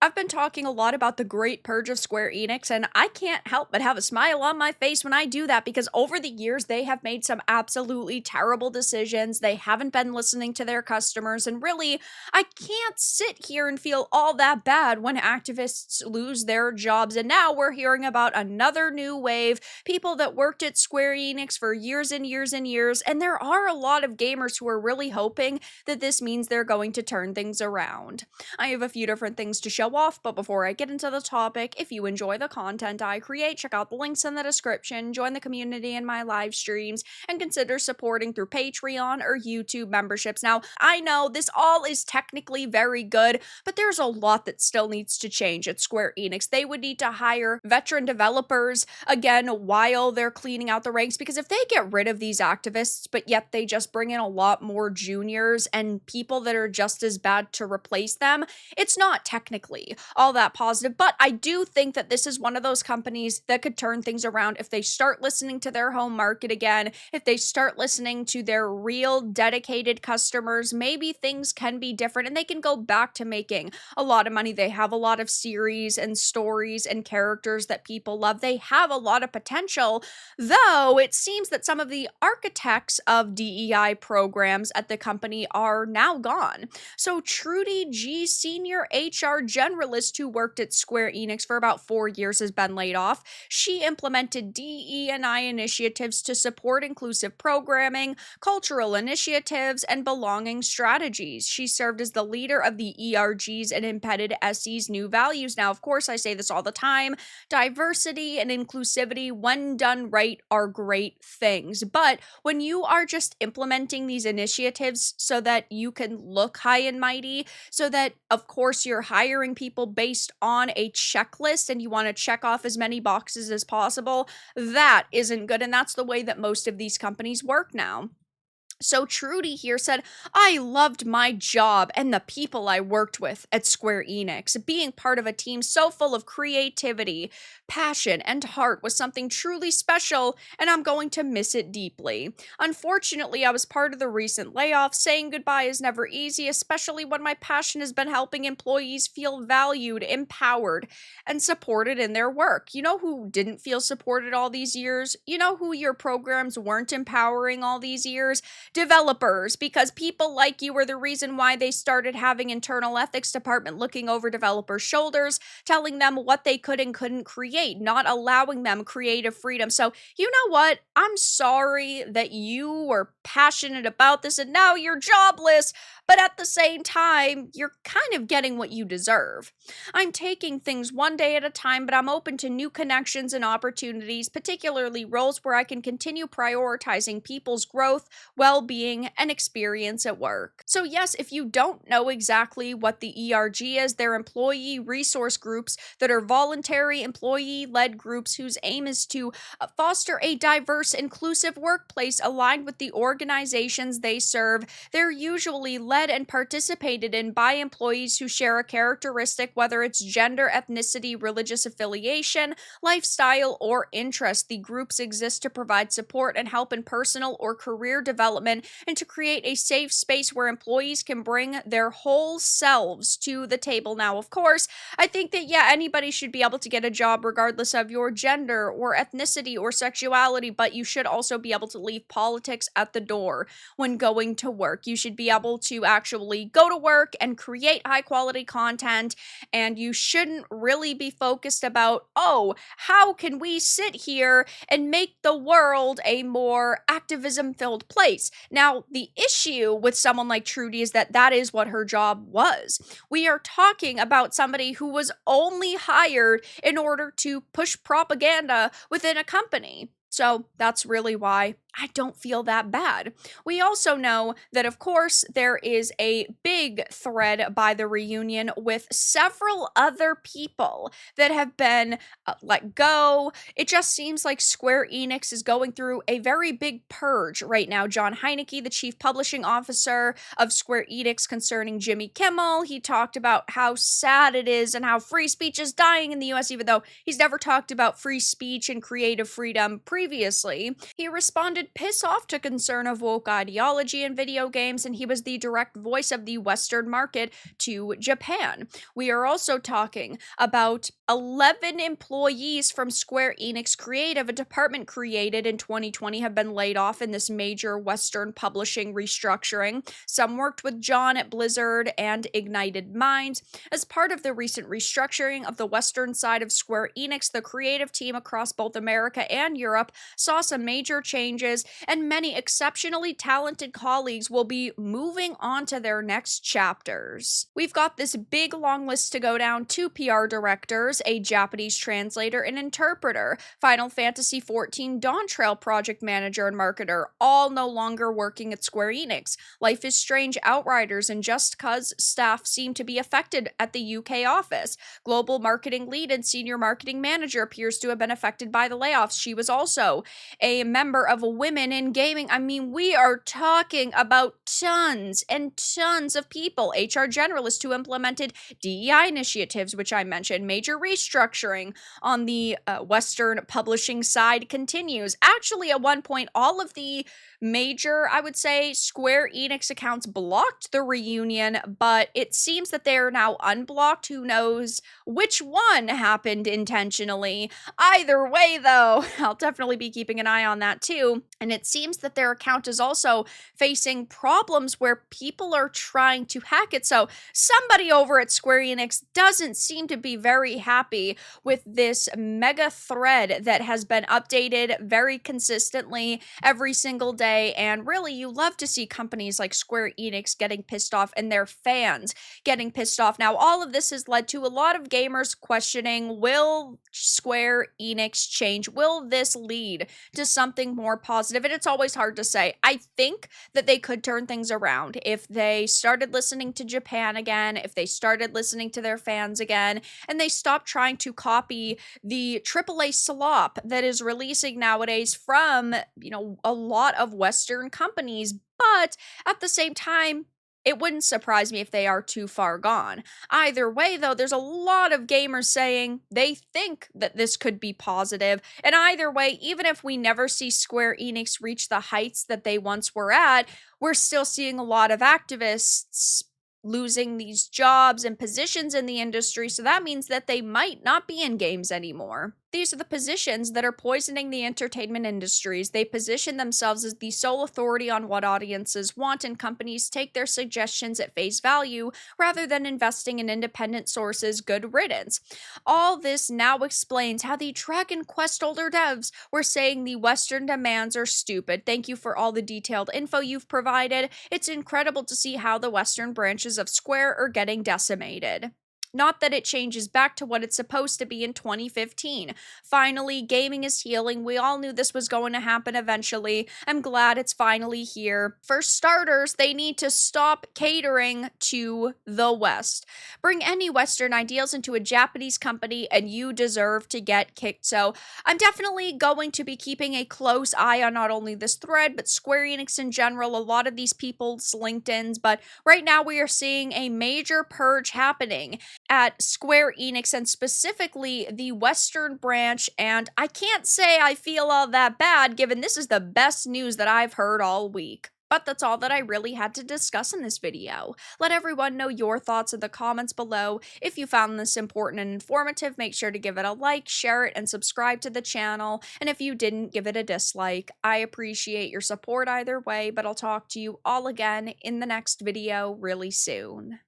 I've been talking a lot about the great purge of Square Enix, and I can't help but have a smile on my face when I do that because over the years they have made some absolutely terrible decisions. They haven't been listening to their customers, and really, I can't sit here and feel all that bad when activists lose their jobs. And now we're hearing about another new wave, people that worked at Square Enix for years and years and years, and there are a lot of gamers who are really hoping that this means they're going to turn things around. I have a few different things to show off, but before I get into the topic, if you enjoy the content I create, check out the links in the description, join the community in my live streams, and consider supporting through Patreon or YouTube memberships. Now, I know this all is technically very good, but there's a lot that still needs to change at Square Enix. They would need to hire veteran developers again while they're cleaning out the ranks, because if they get rid of these activists, but yet they just bring in a lot more juniors and people that are just as bad to replace them, it's not technically all that positive. But I do think that this is one of those companies that could turn things around if they start listening to their home market again, if they start listening to their real dedicated customers. Maybe things can be different and they can go back to making a lot of money. They have a lot of series and stories and characters that people love. They have a lot of potential, though it seems that some of the architects of DEI programs at the company are now gone. So Trudy G, senior HR generalist who worked at Square Enix for about 4 years, has been laid off. She implemented DE&I initiatives to support inclusive programming, cultural initiatives, and belonging strategies. She served as the leader of the ERG's and embedded SE's new values. Now, of course, I say this all the time, diversity and inclusivity, when done right, are great things. But when you are just implementing these initiatives so that you can look high and mighty, so that, of course, you're hiring people based on a checklist and you want to check off as many boxes as possible, that isn't good. And that's the way that most of these companies work now. So Trudy here said, I loved my job and the people I worked with at Square Enix. Being part of a team so full of creativity, passion, and heart was something truly special, and I'm going to miss it deeply. Unfortunately, I was part of the recent layoffs. Saying goodbye is never easy, especially when my passion has been helping employees feel valued, empowered, and supported in their work. You know who didn't feel supported all these years? You know who your programs weren't empowering all these years? Developers, because people like you were the reason why they started having internal ethics department looking over developers' shoulders, telling them what they could and couldn't create, not allowing them creative freedom. So, you know what? I'm sorry that you were passionate about this and now you're jobless, but at the same time, you're kind of getting what you deserve. I'm taking things one day at a time, but I'm open to new connections and opportunities, particularly roles where I can continue prioritizing people's growth, well-being, and experience at work. So yes, if you don't know exactly what the ERG is, they're employee resource groups that are voluntary employee-led groups whose aim is to foster a diverse, inclusive workplace aligned with the organizations they serve. They're usually led and participated in by employees who share a characteristic, whether it's gender, ethnicity, religious affiliation, lifestyle, or interest. The groups exist to provide support and help in personal or career development and to create a safe space where employees can bring their whole selves to the table. Now, of course, I think that, yeah, anybody should be able to get a job regardless of your gender or ethnicity or sexuality, but you should also be able to leave politics at the door when going to work. You should be able to actually go to work and create high quality content, and you shouldn't really be focused about, oh, how can we sit here and make the world a more activism filled place. Now, the issue with someone like Trudy is that that is what her job was. We are talking about somebody who was only hired in order to push propaganda within a company. So that's really why I don't feel that bad. We also know that, of course, there is a big thread by the reunion with several other people that have been let go. It just seems like Square Enix is going through a very big purge right now. John Heineke, the chief publishing officer of Square Enix, concerning Jimmy Kimmel, he talked about how sad it is and how free speech is dying in the US, even though he's never talked about free speech and creative freedom previously. He responded piss off to concern of woke ideology in video games, and he was the direct voice of the Western market to Japan. We are also talking about 11 employees from Square Enix Creative, a department created in 2020, have been laid off in this major Western publishing restructuring. Some worked with John at Blizzard and Ignited Minds. As part of the recent restructuring of the Western side of Square Enix, the creative team across both America and Europe saw some major changes, and many exceptionally talented colleagues will be moving on to their next chapters. We've got this big long list to go down: 2 PR directors, a Japanese translator, and interpreter, Final Fantasy XIV Dawntrail project manager and marketer, all no longer working at Square Enix. Life is Strange Outriders and Just Cause staff seem to be affected at the UK office. Global marketing lead and senior marketing manager appears to have been affected by the layoffs. She was also a member of Women in Gaming. I mean, we are talking about tons and tons of people. HR generalist who implemented DEI initiatives, which I mentioned. Major restructuring on the Western publishing side continues. Actually, at one point, all of the major, I would say, Square Enix accounts blocked the reunion, but it seems that they are now unblocked. Who knows which one happened intentionally? Either way, though, I'll definitely be keeping an eye on that too. And it seems that their account is also facing problems where people are trying to hack it. So somebody over at Square Enix doesn't seem to be very happy with this mega thread that has been updated very consistently every single day. And really, you love to see companies like Square Enix getting pissed off and their fans getting pissed off. Now, all of this has led to a lot of gamers questioning, will Square Enix change? Will this lead to something more positive? And it's always hard to say. I think that they could turn things around if they started listening to Japan again, if they started listening to their fans again, and they stopped trying to copy the AAA slop that is releasing nowadays from, a lot of Western companies. But at the same time, it wouldn't surprise me if they are too far gone. Either way, though, there's a lot of gamers saying they think that this could be positive. And either way, even if we never see Square Enix reach the heights that they once were at, we're still seeing a lot of activists losing these jobs and positions in the industry, so that means that they might not be in games anymore. These are the positions that are poisoning the entertainment industries. They position themselves as the sole authority on what audiences want, and companies take their suggestions at face value rather than investing in independent sources. Good riddance. All this now explains how the Dragon Quest older devs were saying the Western demands are stupid. Thank you for all the detailed info you've provided. It's incredible to see how the Western branches of Square are getting decimated. Not that it changes back to what it's supposed to be in 2015. Finally, gaming is healing. We all knew this was going to happen eventually. I'm glad it's finally here. For starters, they need to stop catering to the West. Bring any Western ideals into a Japanese company and you deserve to get kicked. So I'm definitely going to be keeping a close eye on not only this thread, but Square Enix in general, a lot of these people's LinkedIns. But right now we are seeing a major purge happening at Square Enix, and specifically the Western branch, and I can't say I feel all that bad given this is the best news that I've heard all week. But that's all that I really had to discuss in this video. Let everyone know your thoughts in the comments below. If you found this important and informative, make sure to give it a like, share it, and subscribe to the channel. And if you didn't, give it a dislike. I appreciate your support either way, but I'll talk to you all again in the next video really soon.